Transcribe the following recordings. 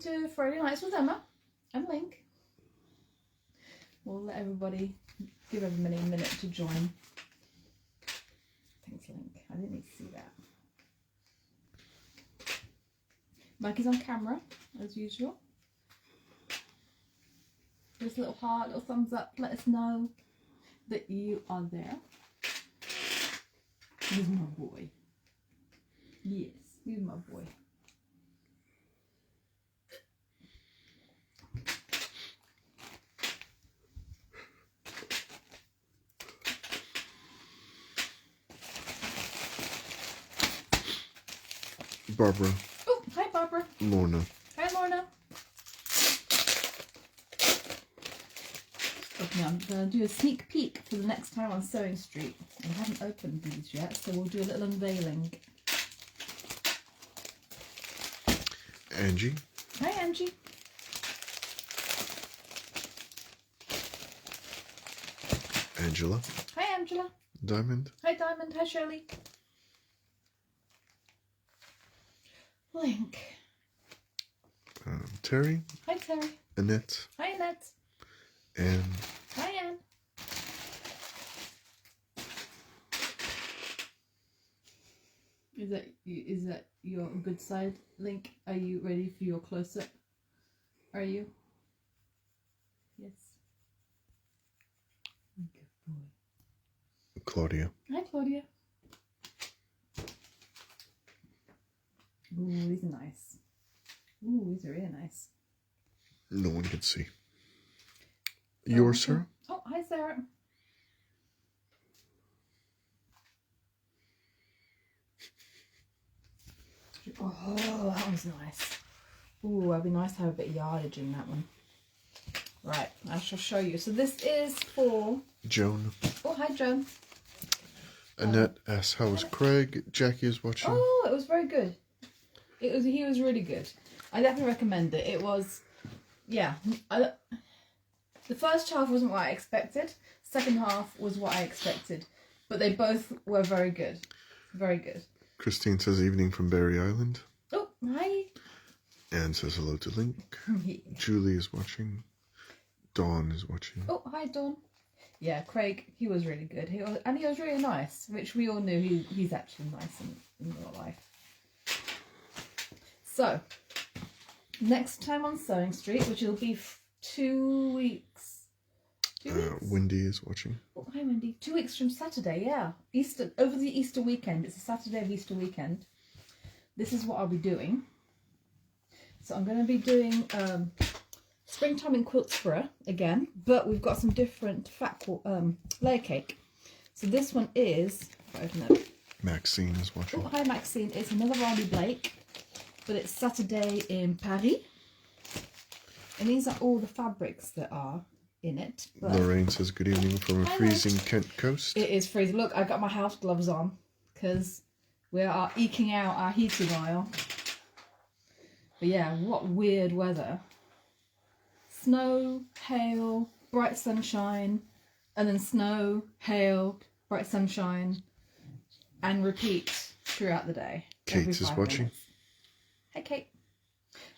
to Friday Nights with Emma and Link. We'll let everybody, give everybody a minute to join. Thanks, Link. I didn't need to see that. Mike is on camera, as usual. Just a little heart, little thumbs up, let us know that you are there. He's my boy. Yes, he's my boy. Barbara. Oh, hi Barbara. Lorna. Hi Lorna. Okay, I'm going to do a sneak peek for the next time on Sewing Street. I haven't opened these yet, so we'll do a little unveiling. Angie. Hi Angie. Angela. Hi Angela. Diamond. Hi Diamond. Hi Shirley. Link. Terry. Hi Terry. Annette. Hi Annette. Anne. Hi Anne. Is that your good side, Link? Are you ready for your close-up? Are you? Yes. Good boy. Claudia. Hi Claudia. Ooh, these are nice. Ooh, these are really nice. No one can see. Yours, Sarah? Oh, hi Sarah. Oh, that one's nice. Ooh, that'd be nice to have a bit of yardage in that one. Right, I shall show you. So this is for... Joan. Oh, hi Joan. Annette asks, how was Craig? Jackie is watching. Oh, it was very good. He was really good. I definitely recommend it. It was, yeah. The first half wasn't what I expected. Second half was what I expected. But they both were very good. Very good. Christine says evening from Berry Island. Oh, hi. Anne says hello to Link. Julie is watching. Dawn is watching. Oh, hi Dawn. Yeah, Craig, he was really good. He was really nice, which we all knew he's actually nice in real life. So, next time on Sewing Street, which will be 2 weeks. 2 weeks? Wendy is watching. Oh, hi Wendy. 2 weeks from Saturday, yeah. Easter, over the Easter weekend. It's a Saturday of Easter weekend. This is what I'll be doing. So I'm going to be doing Springtime in Quilt Spur again, but we've got some different layer cake. So this one is, if I open it. Maxine is watching. Oh, hi Maxine. It's another Riley Blake, but it's Saturday in Paris. And these are all the fabrics that are in it. But Lorraine says good evening from a freezing Kent coast. It is freezing. Look, I've got my house gloves on because we are eking out our heating oil. But yeah, what weird weather. Snow, hail, bright sunshine, and then snow, hail, bright sunshine, and repeat throughout the day. Kate is watching. Minutes. Hi, Kate.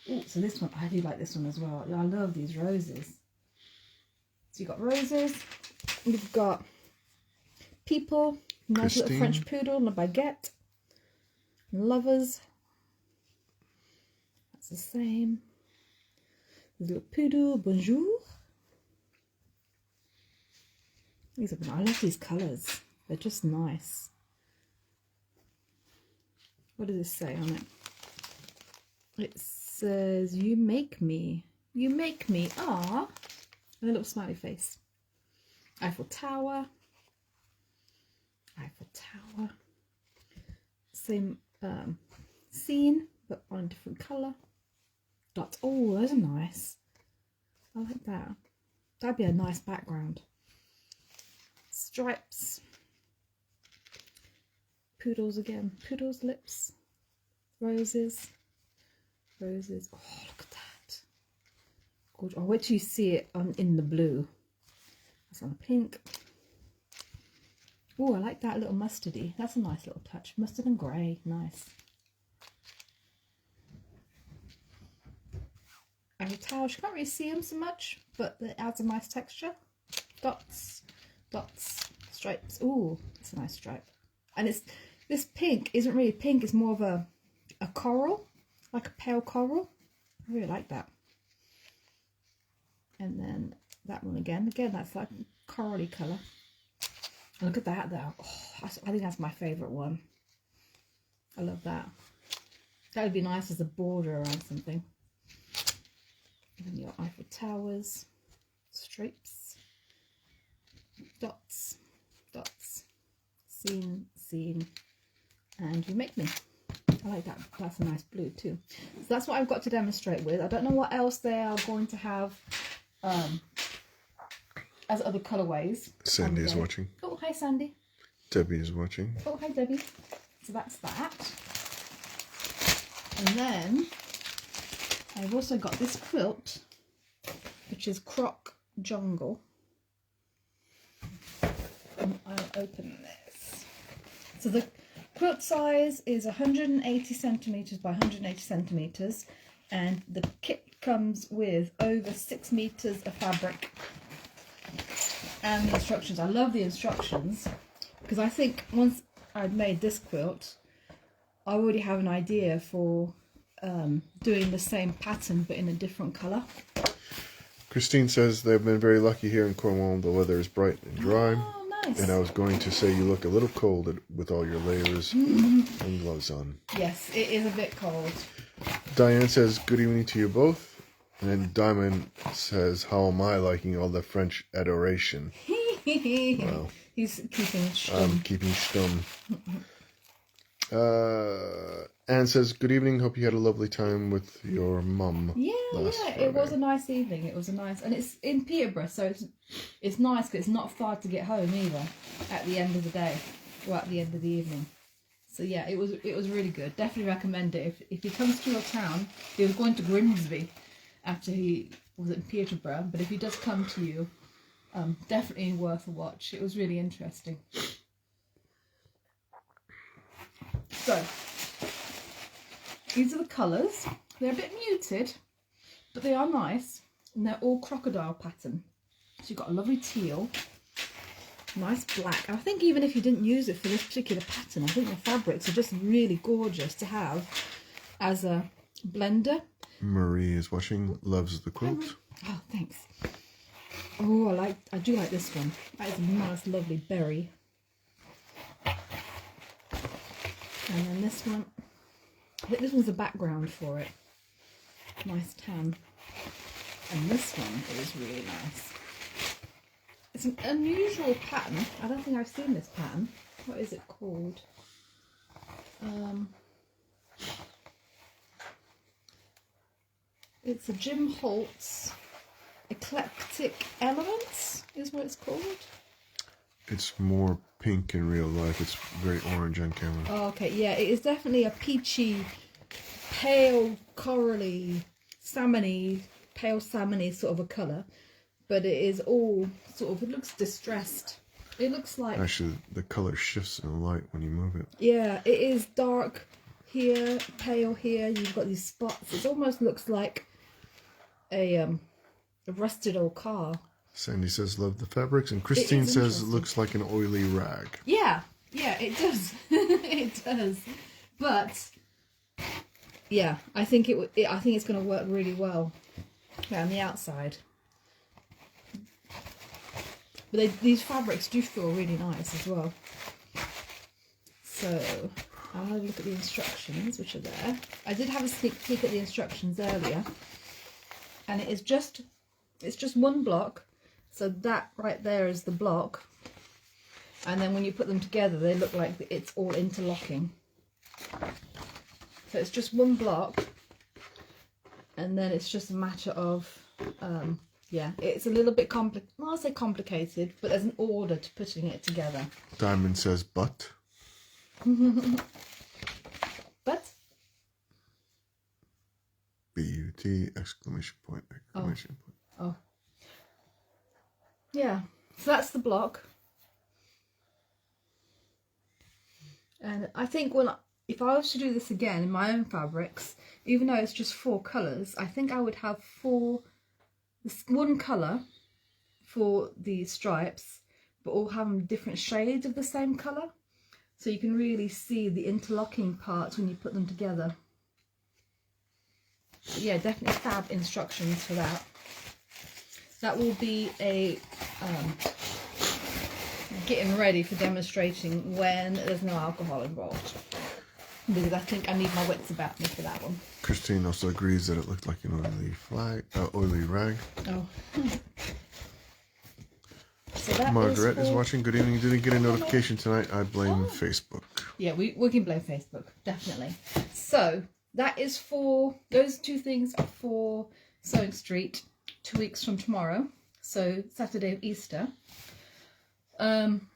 Oh, so this one, I do like this one as well. I love these roses. So you've got roses, you've got people, nice little French poodle and a baguette, lovers. That's the same. There's a little poodle, bonjour. These are, I love these colours. They're just nice. What does this say on it? It says, you make me. You make me. Ah. And a little smiley face. Eiffel Tower. Eiffel Tower. Same scene, but on a different colour. Dots. Oh, those are nice. I like that. That'd be a nice background. Stripes. Poodles again. Poodles, lips. Roses. Roses. Oh, look at that. Gorgeous. I'll wait till you see it in the blue. That's on the pink. Oh, I like that little mustardy. That's a nice little touch. Mustard and grey. Nice. Eiffel Towers. You can't really see them so much, but it adds a nice texture. Dots, dots, stripes. Ooh, it's a nice stripe. And it's this pink isn't really pink, it's more of a coral, like a pale coral. I really like that. And then that one again, that's like corally colour. Look at that though. Oh, I think that's my favourite one. I love that. That would be nice as a border around something. And then your Eiffel Towers, stripes, dots, dots, scene, scene, and you make me. I like that. That's a nice blue too. So that's what I've got to demonstrate with. I don't know what else they are going to have as other colourways. Sandy is watching. Oh, hi Sandy. Debbie is watching. Oh, hi Debbie. So that's that. And then I've also got this quilt, which is Croc Jungle. And I'll open this. So the quilt size is 180 centimetres by 180 centimetres, and the kit comes with over 6 metres of fabric and the instructions. I love the instructions because I think once I'd made this quilt, I already have an idea for doing the same pattern but in a different colour. Christine says they've been very lucky here in Cornwall. The weather is bright and dry. Oh, nice. And I was going to say you look a little cold with all your layers and gloves on. Yes, it is a bit cold. Diane says good evening to you both. And then Diamond says, how am I liking all the French adoration? Well, he's keeping stum. I'm keeping stum. Anne says, good evening. Hope you had a lovely time with your mum. Yeah, it was a nice evening. It was a nice, and it's in Peterborough, so it's nice because it's not far to get home either at the end of the day or at the end of the evening. So yeah, it was really good. Definitely recommend it. If he comes to your town, he was going to Grimsby after he was in Peterborough, but if he does come to you, definitely worth a watch. It was really interesting. So these are the colours. They're a bit muted, but they are nice, and they're all crocodile pattern. So you've got a lovely teal, nice black. I think even if you didn't use it for this particular pattern, I think the fabrics are just really gorgeous to have as a blender. Marie is watching, loves the quilt. Oh, thanks. Oh, I do like this one. That is a nice, lovely berry. And then this one, I think this one's the background for it. Nice tan. And this one is really nice. It's an unusual pattern. I don't think I've seen this pattern. What is it called? It's a Jim Holtz Eclectic Elements is what it's called. It's more pink in real life. It's very orange on camera. Oh, okay, yeah, it is definitely a peachy, pale, corally, salmony, pale salmony sort of a colour. But it is all sort of, it looks distressed. It looks like... Actually, the colour shifts in the light when you move it. Yeah, it is dark here, pale here. You've got these spots. It almost looks like a rusted old car. Sandy says, love the fabrics. And Christine says, it looks like an oily rag. Yeah, it does. It does. But, yeah, I think I think it's going to work really well on the outside. But these fabrics do feel really nice as well. So, I'll have a look at the instructions, which are there. I did have a sneak peek at the instructions earlier. And it's just one block. So that right there is the block. And then when you put them together, they look like it's all interlocking. So it's just one block. And then it's just a matter of... yeah, it's a little bit complicated. Well, I'll say complicated, but there's an order to putting it together. Diamond says, but. But? B-U-T, exclamation point, exclamation point. Oh. Yeah, so that's the block. And I think when if I was to do this again in my own fabrics, even though it's just 4 colours, I think I would have one colour for the stripes, but all having different shades of the same colour. So you can really see the interlocking parts when you put them together. But yeah, definitely fab instructions for that. That will be a getting ready for demonstrating when there's no alcohol involved. Because I think I need my wits about me for that one. Christine also agrees that it looked like an oily rag. Oh. So that Margaret is watching. Good evening. Didn't get a notification tonight. I blame Facebook. Yeah, we can blame Facebook, definitely. So that is for, those 2 things are for Sewing Street 2 weeks from tomorrow. So Saturday of Easter. I'm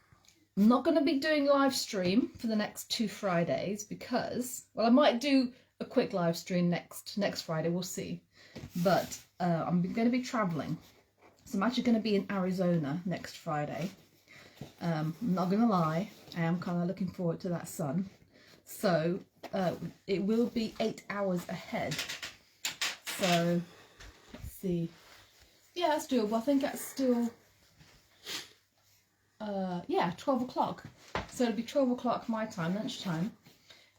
not going to be doing live stream for the next 2 Fridays because, well, I might do a quick live stream next Friday. We'll see. But I'm going to be traveling. So I'm actually going to be in Arizona next Friday. I'm not going to lie, I am kind of looking forward to that sun. So it will be 8 hours ahead. So let's see. Yeah, that's doable. I think that's still, yeah, 12 o'clock. So it'll be 12 o'clock my time, lunchtime,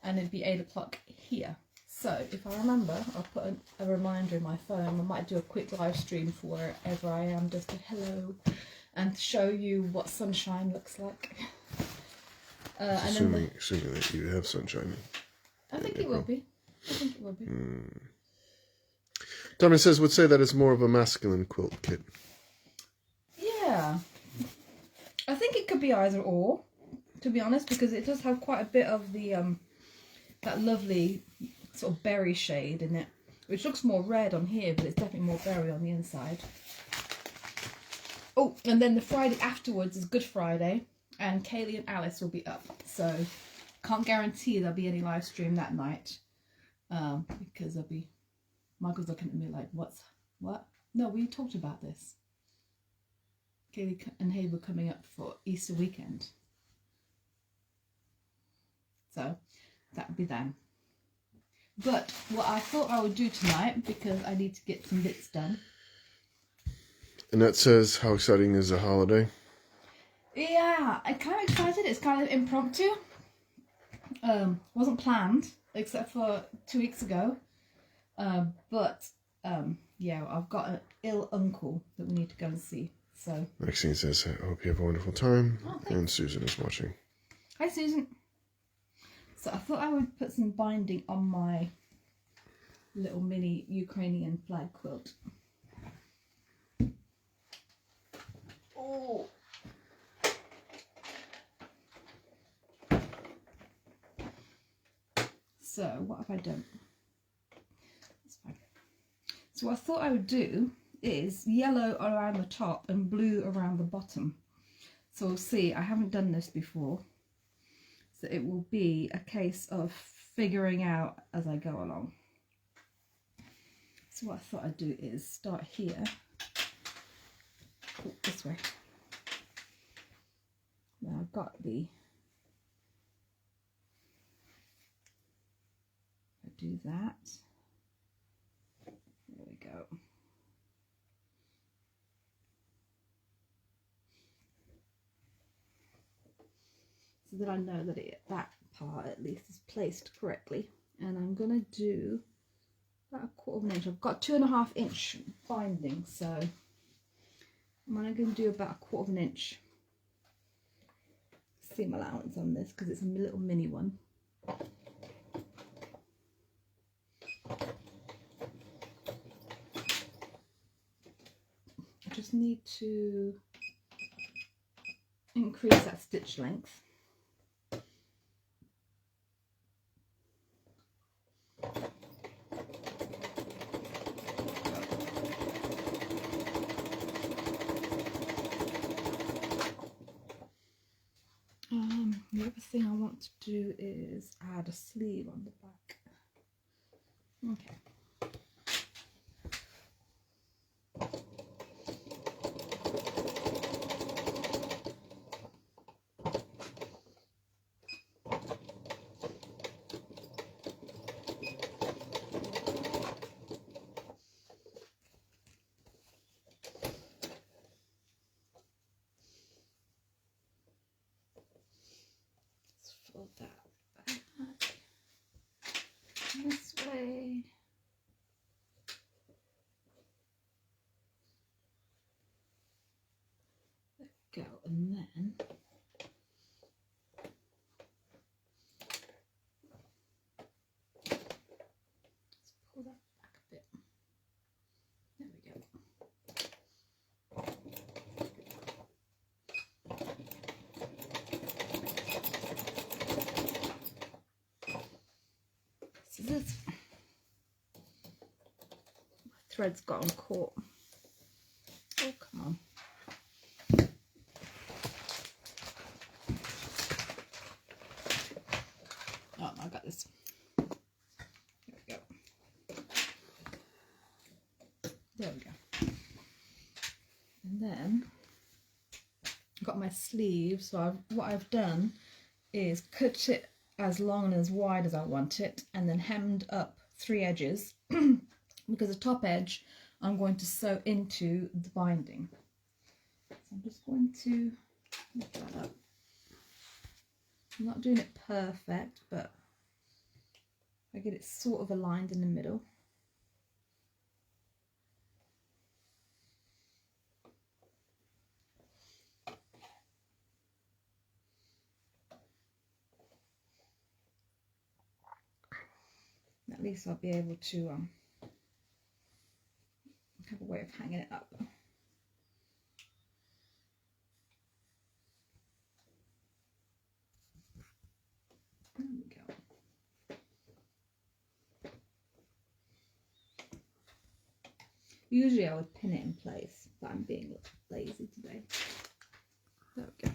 and it'd be 8 o'clock here. So if I remember, I'll put a reminder in my phone. I might do a quick live stream for wherever I am, just a hello, and show you what sunshine looks like. Assuming that you have sunshine. I think it will be. I think it will be. Diamond says, would say that it's more of a masculine quilt kit. Yeah. I think it could be either or, to be honest, because it does have quite a bit of the, that lovely sort of berry shade in it, which looks more red on here, but it's definitely more berry on the inside. Oh, and then the Friday afterwards is Good Friday, and Kaylee and Alice will be up, so can't guarantee there'll be any live stream that night, because there'll be, Michael's looking at me like, what? No, we talked about this. Kaylee and Haber coming up for Easter weekend, so that would be them. But what I thought I would do tonight, because I need to get some bits done. Annette says, how exciting is the holiday? Yeah, I'm kind of excited. It's kind of impromptu. Wasn't planned, except for 2 weeks ago. Yeah, I've got an ill uncle that we need to go and see. So Maxine says, I hope you have a wonderful time. Oh, and Susan is watching. Hi, Susan. So I thought I would put some binding on my little mini Ukrainian flag quilt. Oh. So what have I done? That's fine. So what I thought I would do is yellow around the top and blue around the bottom. So we'll see, I haven't done this before. So it will be a case of figuring out as I go along. So what I thought I'd do is start here. Oh, this way. Now I've got the, I do that. There we go. So that I know that that part at least is placed correctly. And I'm going to do about 1/4 inch. I've got 2.5 inch binding, so I'm only going to do about 1/4 inch seam allowance on this because it's a little mini one. I just need to increase that stitch length. The other thing I want to do is add a sleeve on the back. Okay. pull that back this way. There we go, and then let's pull that back a bit. There we go. Scissors. My thread's gotten caught. Oh, come on. Oh, I got this. There we go. There we go. And then I've got my sleeve. So what I've done is cut it as long and as wide as I want it, and then hemmed up 3 edges because the top edge I'm going to sew into the binding. So I'm just going to lift that up. I'm not doing it perfect, but I get it sort of aligned in the middle. At least I'll be able to have a way of hanging it up. There we go. Usually I would pin it in place, but I'm being lazy today. There we go.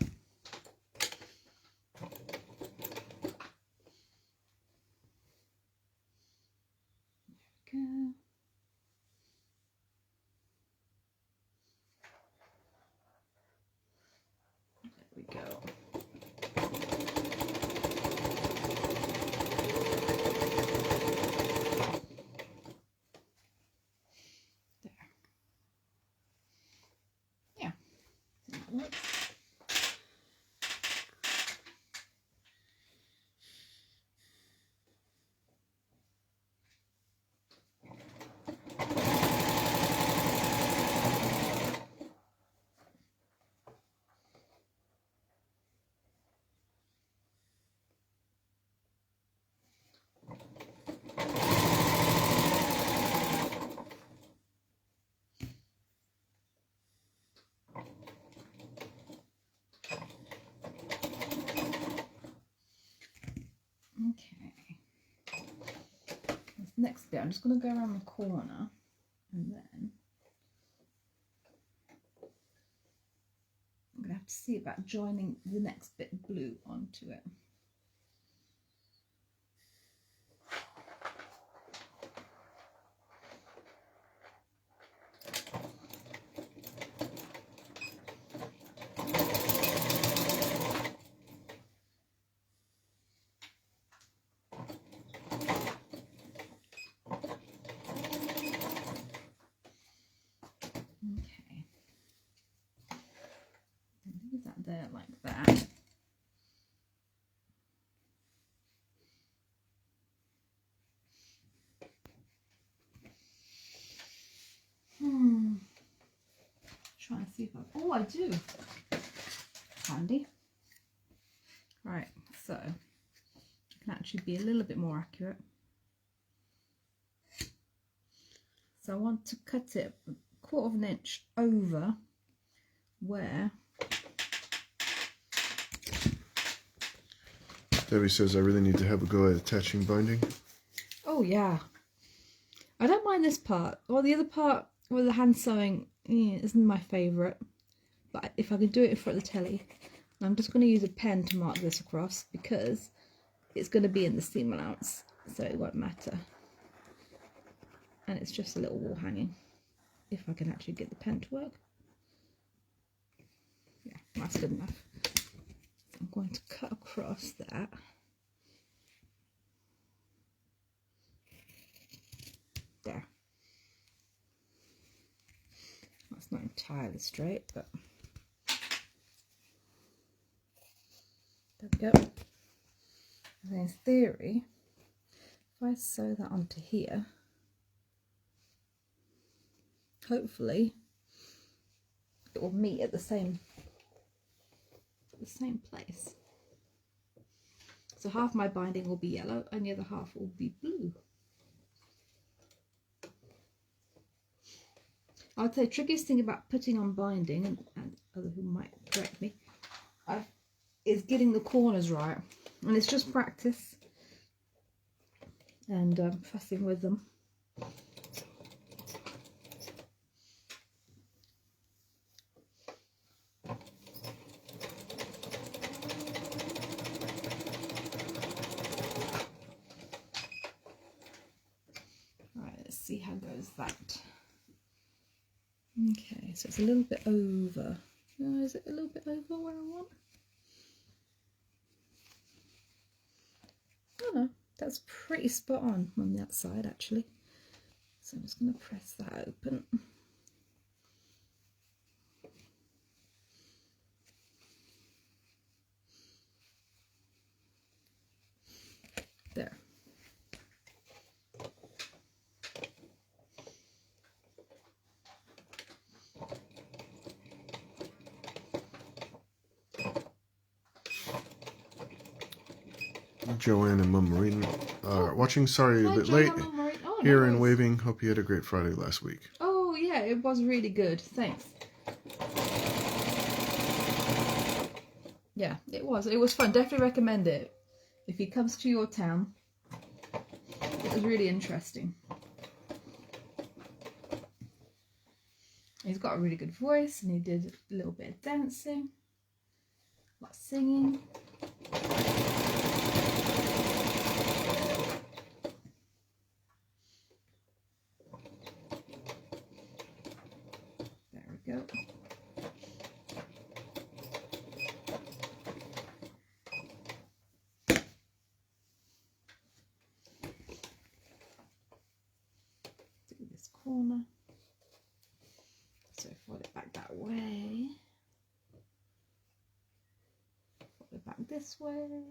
Go. There. Yeah, that works. Okay, this next bit I'm just going to go around the corner, and then I'm going to have to see about joining the next bit of blue onto it. There like that. Try and see if I do. Handy. Right, so I can actually be a little bit more accurate. So I want to cut it a 1/4 inch over where Debbie says I really need to have a go at attaching binding. Oh yeah. I don't mind this part. Well, the other part with the hand sewing isn't my favourite. But if I can do it in front of the telly, I'm just going to use a pen to mark this across because it's going to be in the seam allowance, so it won't matter. And it's just a little wall hanging, if I can actually get the pen to work. Yeah, that's good enough. I'm going to cut across that. There. That's not entirely straight, but there we go. In theory, if I sew that onto here, hopefully it will meet at the same place. So half my binding will be yellow and the other half will be blue. I'd say the trickiest thing about putting on binding, and other people might correct me, is getting the corners right. And it's just practice and fussing with them. Right, let's see how goes that. Okay, so it's a little bit over. Is it a little bit over where I want? Oh no, that's pretty spot on that side actually. So I'm just going to press that open. There. Joanne and Mum Marine are watching. Sorry, a bit late. Oh, Here no and worries. waving. Hope you had a great Friday last week. Oh yeah, it was really good. Thanks. Yeah, it was. It was fun. Definitely recommend it if he comes to your town. It was really interesting. He's got a really good voice, and he did a little bit of dancing, a lot of singing. There we go. Do this corner. So fold it back that way. Fold it back this way.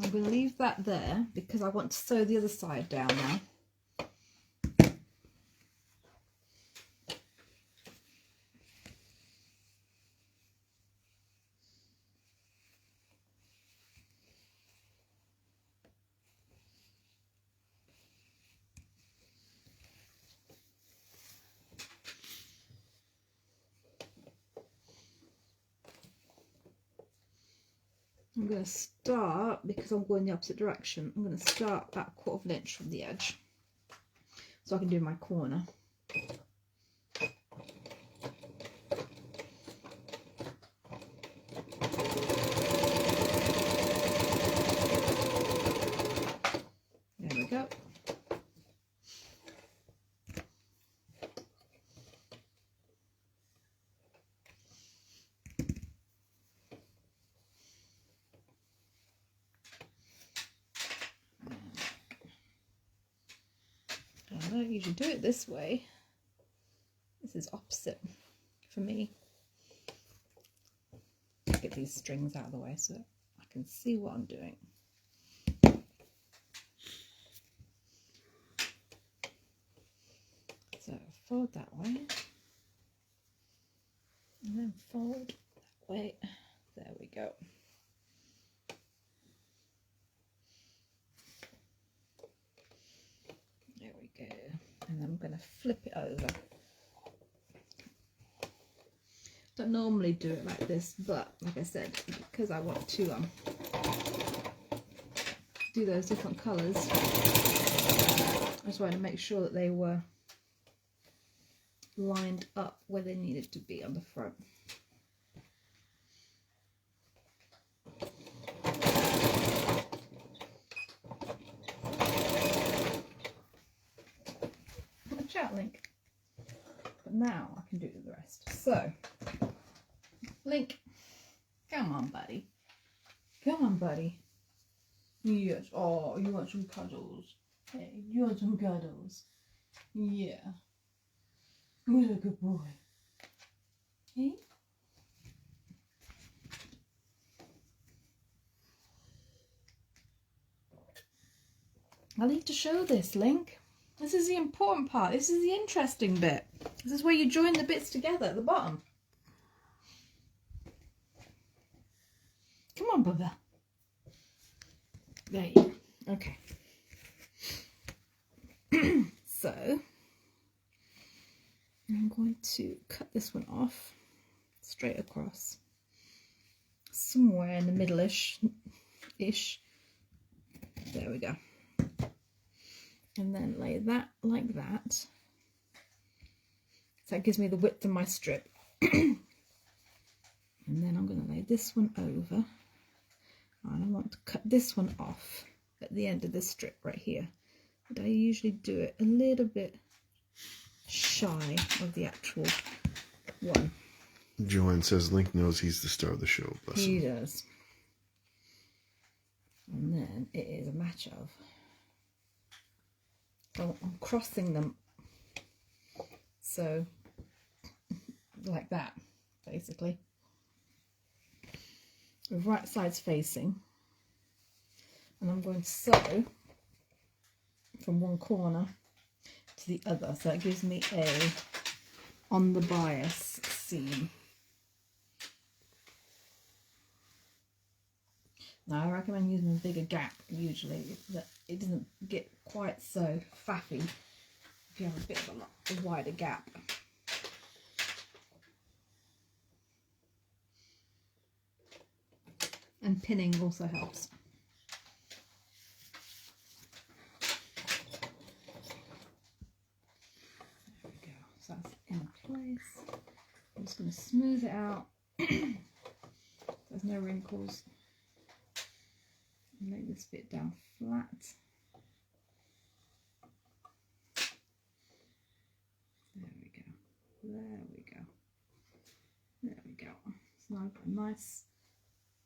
I'm going to leave that there because I want to sew the other side down now. I'm going to start, because I'm going the opposite direction, I'm going to start about 1/4 inch from the edge so I can do my corner. There we go. I don't usually do it this way. This is opposite for me. Get these strings out of the way so I can see what I'm doing. So fold that way, and then fold that way. There we go. There we go. And I'm going to flip it over. Don't normally do it like this, but like I said, because I want to do those different colours, I just wanted to make sure that they were lined up where they needed to be on the front. that, Link. But now I can do the rest. So, Link, come on, buddy. Come on, buddy. Yes. Oh, you want some cuddles? Hey, you want some cuddles? Yeah. Who's a good boy? Hey? I need to show this, Link. This is the important part. This is the interesting bit. This is where you join the bits together at the bottom. Come on, Bubba. There you go. Okay. So, I'm going to cut this one off straight across. Somewhere in the middle-ish. There we go. And then lay that like that. So that gives me the width of my strip. And then I'm going to lay this one over. And I want to cut this one off at the end of this strip right here. But I usually do it a little bit shy of the actual one. Joanne says Link knows he's the star of the show. Bless him. He does. And then it is a matter of I'm crossing them, so like that, basically, with right sides facing, and I'm going to sew from one corner to the other, so it gives me a on the bias seam. Now I recommend using a bigger gap usually, that it doesn't get quite so faffy if you have a bit of a wider gap. And pinning also helps. There we go, so that's in place. I'm just going to smooth it out so there's no wrinkles. Lay this bit down flat. There we go. There we go. There we go. So now I've got a nice,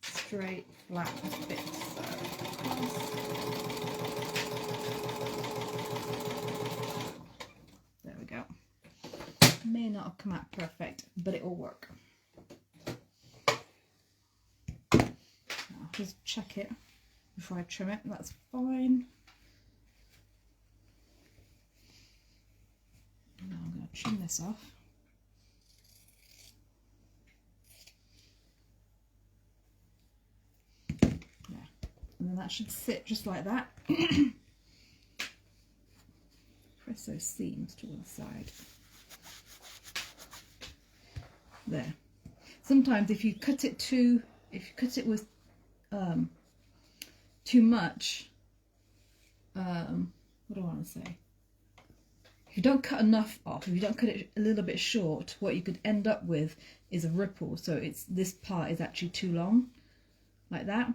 straight, flat bit. There we go. May not have come out perfect, but it will work. I'll just check it before I trim it. That's fine. Now I'm going to trim this off. Yeah. And then that should sit just like that. Press those seams to one side. There. Sometimes if you cut it with too much, what do I want to say? If you don't cut enough off, if you don't cut it a little bit short, what you could end up with is a ripple. So this part is actually too long, like that.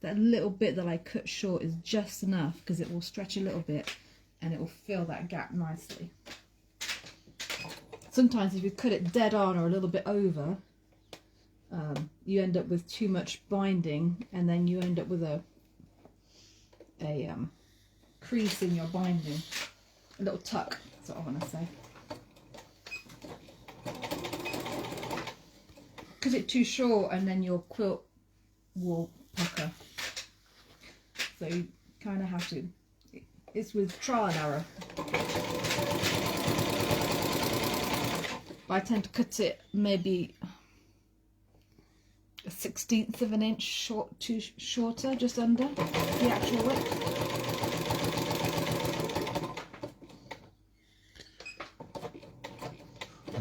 That little bit that I cut short is just enough because it will stretch a little bit and it will fill that gap nicely. Sometimes if you cut it dead on or a little bit over, you end up with too much binding, and then you end up with a crease in your binding, a little tuck. That's what I want to say. Cut it too short, and then your quilt will pucker. So you kind of have to. It's with trial and error. But I tend to cut it maybe 1/16 of an inch shorter, just under the actual width.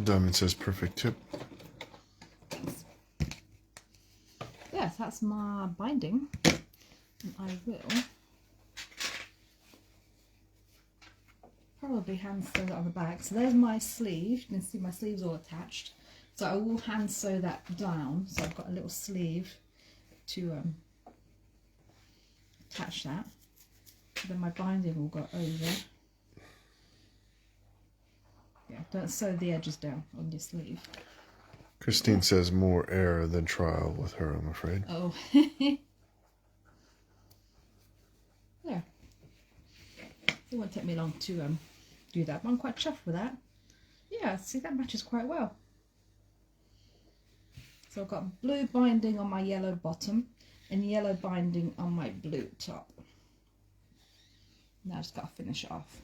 Diamond says perfect tip. Yes, that's my binding. And I will probably hand sew that on the back. So there's my sleeve. You can see my sleeve's all attached. So I will hand sew that down. So I've got a little sleeve to attach that. then my binding will go over. Yeah, don't sew the edges down on your sleeve. Christine says more error than trial with her, I'm afraid. Oh. There. It won't take me long to do that, but I'm quite chuffed with that. Yeah, see, that matches quite well. So I've got blue binding on my yellow bottom and yellow binding on my blue top. Now I've just got to finish it off.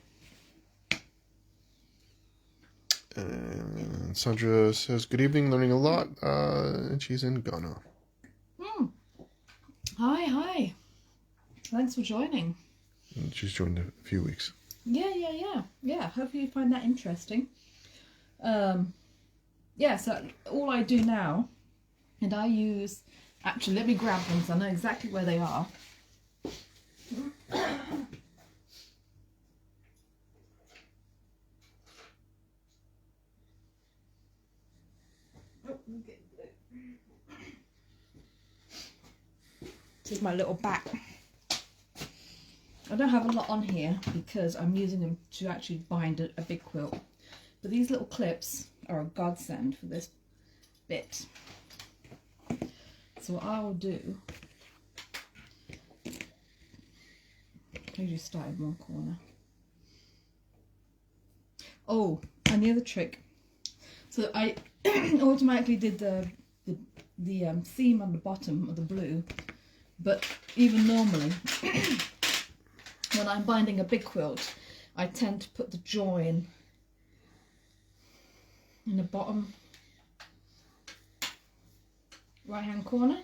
And Sandra says, good evening, learning a lot, and she's in Ghana. Hi. Thanks for joining. And she's joined a few weeks. Yeah, hopefully you find that interesting. Yeah, so all I do now, and I use, actually let me grab them so I know exactly where they are. This is my little back. I don't have a lot on here because I'm using them to actually bind a big quilt. But these little clips are a godsend for this bit. So what I will do, I usually start in one corner. Oh, and the other trick. So I automatically did the seam on the bottom of the blue, but even normally, when I'm binding a big quilt, I tend to put the join in the bottom right hand corner.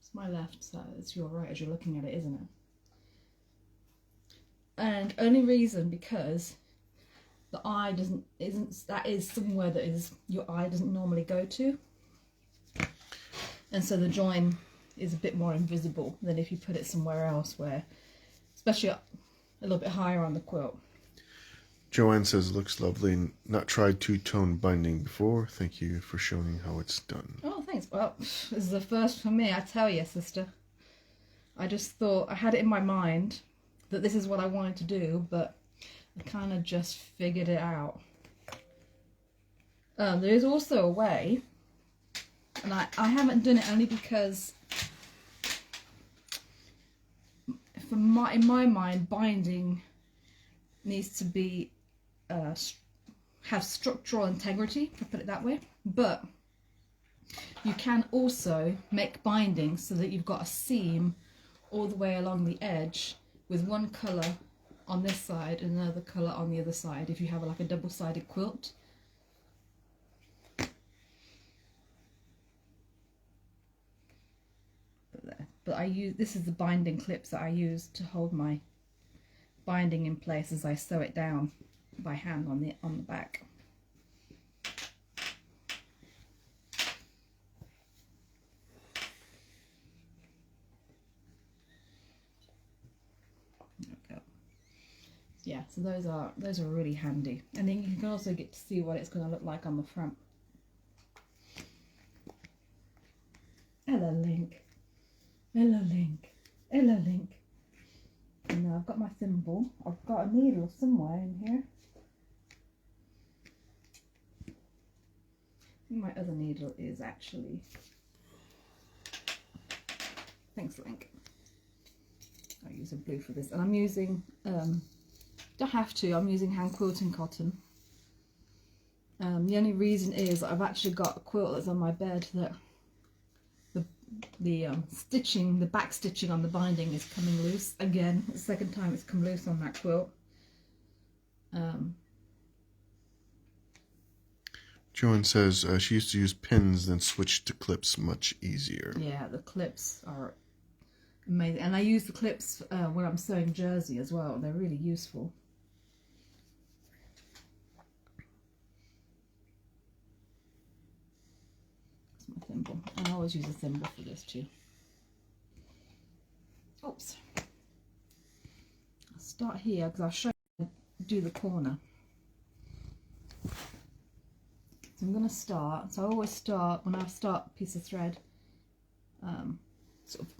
It's my left, so it's your right as you're looking at it, isn't it? And only reason because the eye that is somewhere that is your eye doesn't normally go to, and so the join is a bit more invisible than if you put it somewhere else, where, especially up a little bit higher on the quilt. Joanne says, looks lovely. Not tried two-tone binding before. Thank you for showing how it's done. Oh, thanks. Well, this is the first for me, I tell you, sister. I just thought, I had it in my mind that this is what I wanted to do, but I kind of just figured it out. There is also a way, and I haven't done it only because in my mind, binding needs to be have structural integrity, if I put it that way. But you can also make binding so that you've got a seam all the way along the edge with one colour on this side and another colour on the other side, if you have like a double-sided quilt. But this is the binding clips that I use to hold my binding in place as I sew it down by hand on the back. There we go. Yeah, so those are really handy, and then you can also get to see what it's going to look like on the front. Hello, Link. Hello, Link. Hello, Link. And now I've got my thimble. I've got a needle somewhere in here. I think my other needle is actually... Thanks, Link. I'll use a blue for this. And I'm using... don't have to. I'm using hand quilting cotton. The only reason is I've actually got a quilt that's on my bed that the stitching, the back stitching on the binding is coming loose again. The second time it's come loose on that quilt. Joanne says she used to use pins, then switched to clips much easier. Yeah, the clips are amazing, and I use the clips when I'm sewing jersey as well. They're really useful. My thimble, and I always use a thimble for this too. Oops. I'll start here because I'll show you how to do the corner. So I'm going to start. So I always start when I start a piece of thread. Sort of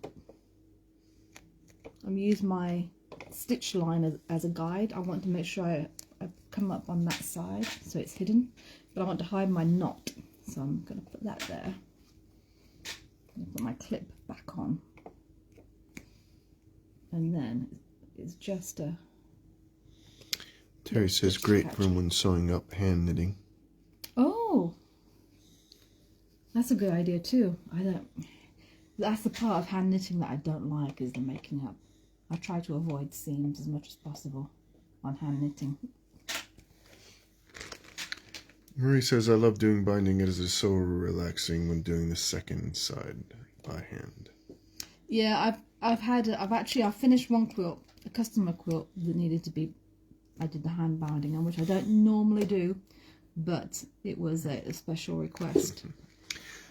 I'm using my stitch line as a guide. I want to make sure I come up on that side so it's hidden, but I want to hide my knot, so I'm going to put that there. Put my clip back on, and then it's just a... Terry says great for when sewing up hand knitting. Oh, that's a good idea too. That's the part of hand knitting that I don't like, is the making up. I try to avoid seams as much as possible on hand knitting. Marie says, I love doing binding. It is so relaxing when doing the second side by hand. Yeah, I've finished one quilt, a customer quilt that needed to be, I did the hand binding on, which I don't normally do, but it was a special request.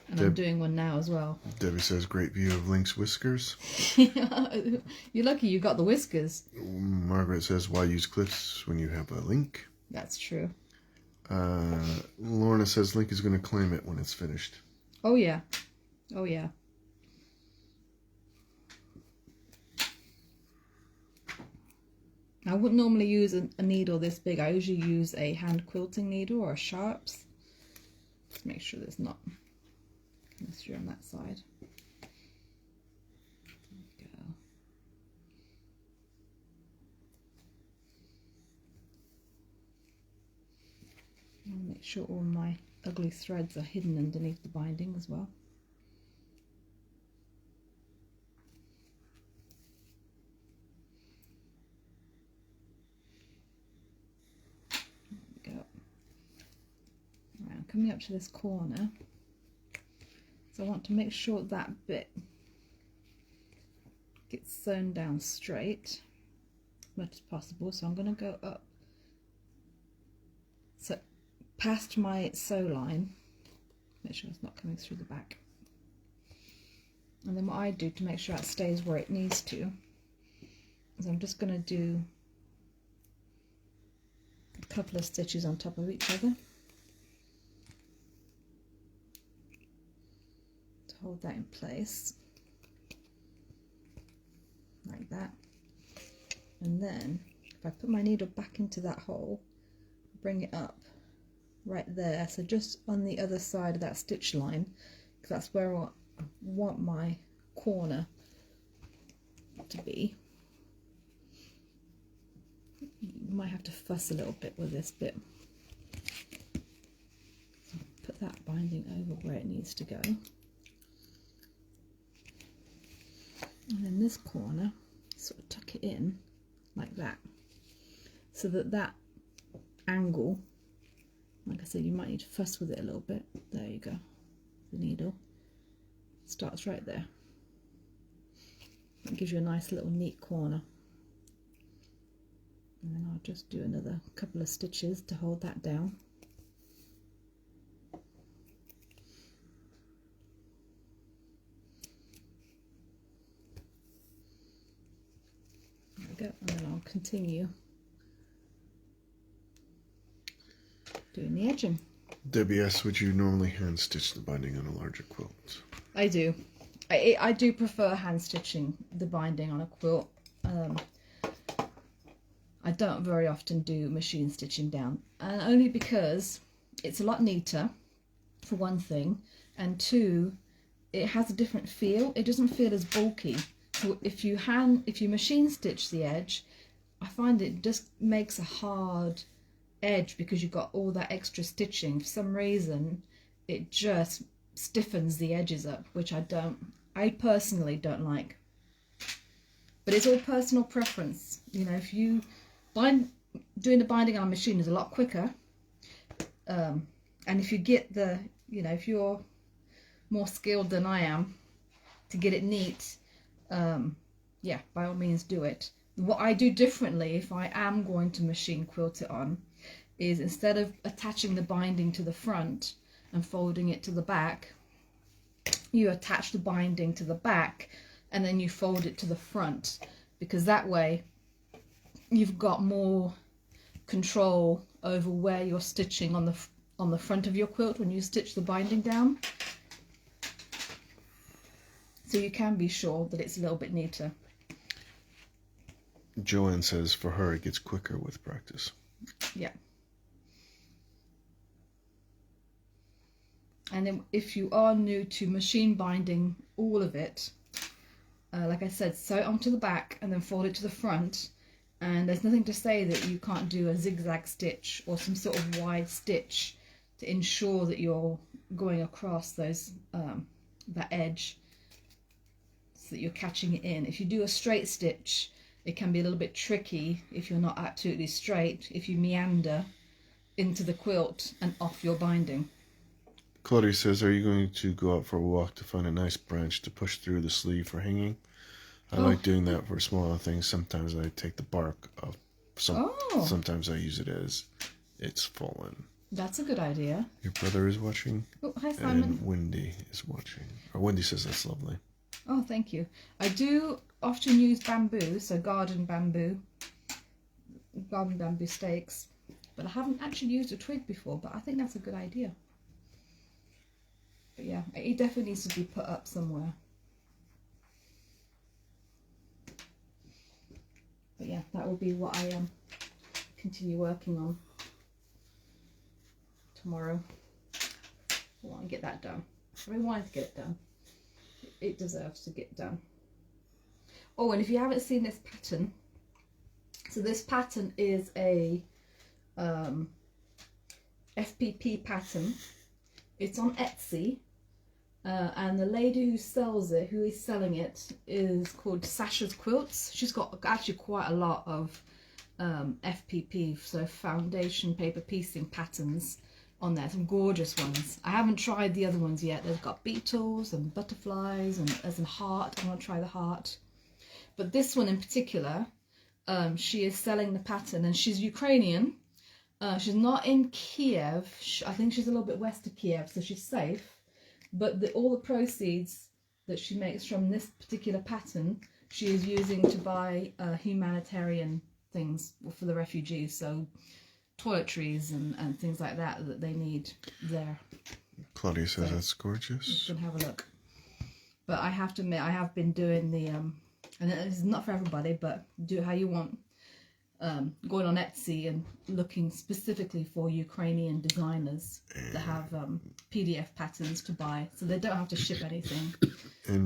And I'm doing one now as well. Debbie says, great view of Link's whiskers. You're lucky you got the whiskers. Margaret says, why use clips when you have a Link? That's true. Lorna says, Link is going to claim it when it's finished. Oh yeah. Oh yeah. I wouldn't normally use a needle this big. I usually use a hand quilting needle or a sharps. Just make sure there's not mystery on that side. There we go. I'll make sure all my ugly threads are hidden underneath the binding as well. There we go. Right, I'm coming up to this corner. So I want to make sure that bit gets sewn down straight as much as possible. So I'm going to go up, so past my sew line, make sure it's not coming through the back. And then what I do to make sure it stays where it needs to is I'm just going to do a couple of stitches on top of each other. Hold that in place like that, and then if I put my needle back into that hole, bring it up right there, so just on the other side of that stitch line, because that's where I want my corner to be. You might have to fuss a little bit with this bit. So put that binding over where it needs to go. And then this corner, sort of tuck it in like that, so that that angle, like I said, you might need to fuss with it a little bit. There you go. The needle starts right there. That gives you a nice little neat corner. And then I'll just do another couple of stitches to hold that down. And then I'll continue doing the edging. Debbie asks, would you normally hand stitch the binding on a larger quilt? I do. I do prefer hand stitching the binding on a quilt. I don't very often do machine stitching down, and only because it's a lot neater, for one thing, and two, it has a different feel. It doesn't feel as bulky. So if you machine stitch the edge, I find it just makes a hard edge because you've got all that extra stitching. For some reason, it just stiffens the edges up, which I personally don't like. But it's all personal preference. You know, if you doing the binding on a machine is a lot quicker, and if you get if you're more skilled than I am to get it neat, yeah, by all means do it. What I do differently if I am going to machine quilt it on is, instead of attaching the binding to the front and folding it to the back, you attach the binding to the back and then you fold it to the front, because that way you've got more control over where you're stitching on the front of your quilt when you stitch the binding down. So you can be sure that it's a little bit neater. Joanne says for her it gets quicker with practice. Yeah. And then if you are new to machine binding all of it, like I said, sew it onto the back and then fold it to the front. And there's nothing to say that you can't do a zigzag stitch or some sort of wide stitch to ensure that you're going across those that edge so that you're catching it in. If you do a straight stitch, it can be a little bit tricky if you're not absolutely straight, if you meander into the quilt and off your binding. Claudia says, are you going to go out for a walk to find a nice branch to push through the sleeve for hanging? I like doing that for smaller things. Sometimes I take the bark off. Sometimes I use it as it's fallen. That's a good idea. Your brother is watching. Oh, hi, Simon. And Wendy is watching. Or Wendy says that's lovely. Oh, thank you. I do often use bamboo, so garden bamboo stakes. But I haven't actually used a twig before, but I think that's a good idea. But yeah, it definitely needs to be put up somewhere. But yeah, that will be what I continue working on tomorrow. I want to get that done. I really wanted to get it done. It deserves to get done. Oh, and if you haven't seen this pattern, so this pattern is a FPP pattern. It's on Etsy, and the lady who sells it, who is selling it, is called Sasha's Quilts. She's got actually quite a lot of FPP, so foundation paper piecing patterns on there, some gorgeous ones. I haven't tried the other ones yet. They've got beetles and butterflies and as in heart. I want to try the heart. But this one in particular, she is selling the pattern, and she's Ukrainian. She's not in Kiev. I think she's a little bit west of Kiev, so she's safe. But all the proceeds that she makes from this particular pattern, she is using to buy humanitarian things for the refugees. So toiletries and things like that that they need there. Claudia says that's gorgeous. You can have a look. But I have to admit, I have been doing the, and it's not for everybody, but do it how you want. Going on Etsy and looking specifically for Ukrainian designers that have PDF patterns to buy, so they don't have to ship anything,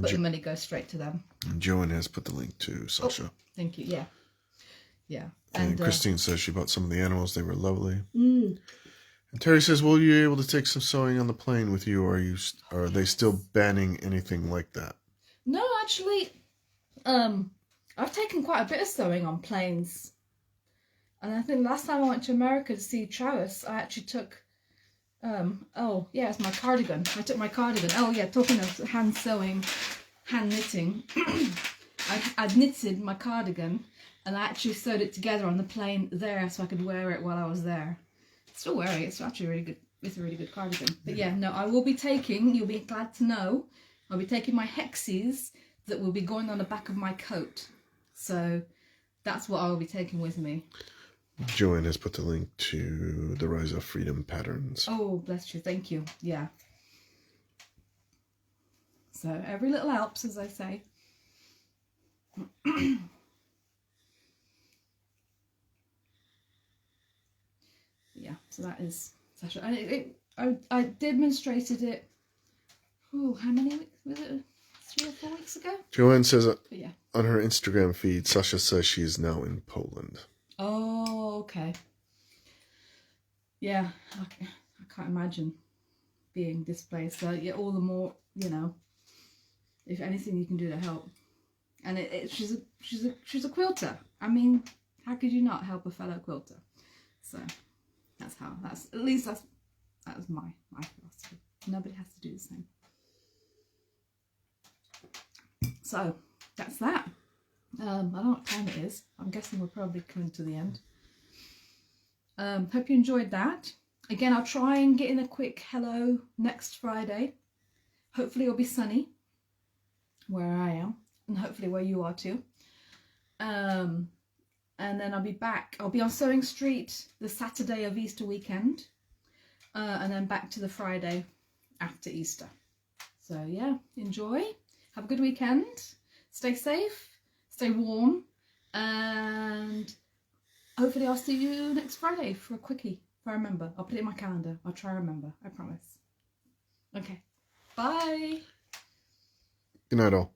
but the money goes straight to them. And Joanne has put the link to Sasha. Oh, thank you. Yeah, yeah. And Christine says she bought some of the animals. They were lovely. And Terry says, "Will you be able to take some sewing on the plane with you, or are they still banning anything like that?" No, actually, I've taken quite a bit of sewing on planes. And I think last time I went to America to see Travis, I actually took, oh yeah, it's my cardigan. I took my cardigan. Oh yeah, talking of hand sewing, hand knitting, I'd knitted my cardigan and I actually sewed it together on the plane there so I could wear it while I was there. Still wearing it. It's actually really good. It's a really good cardigan. But yeah, no, I will be taking, you'll be glad to know, I'll be taking my hexes that will be going on the back of my coat. So that's what I will be taking with me. Joanne has put the link to the Rise of Freedom patterns. Oh, bless you. Thank you. Yeah. So every little helps, as I say. Yeah, so that is Sasha. And I demonstrated it, how many weeks? Was it 3 or 4 weeks ago? Joanne says Yeah. on her Instagram feed, Sasha says she is now in Poland. Oh, okay. Yeah, I can't imagine being displaced. So yeah, all the more, if anything you can do to help. And she's a quilter. I mean, how could you not help a fellow quilter? So that's my philosophy. Nobody has to do the same. So that's that. I don't know what time it is. I'm guessing we're probably coming to the end. Hope you enjoyed that. Again, I'll try and get in a quick hello next Friday. Hopefully it'll be sunny where I am, and hopefully where you are too. And then I'll be back. I'll be on Sewing Street the Saturday of Easter weekend, and then back to the Friday after Easter. So yeah, enjoy. Have a good weekend. Stay safe. Stay warm, And hopefully I'll see you next Friday for a quickie. If I remember. I'll put it in my calendar. I'll try to remember. I promise. Okay. Bye. Good night, all.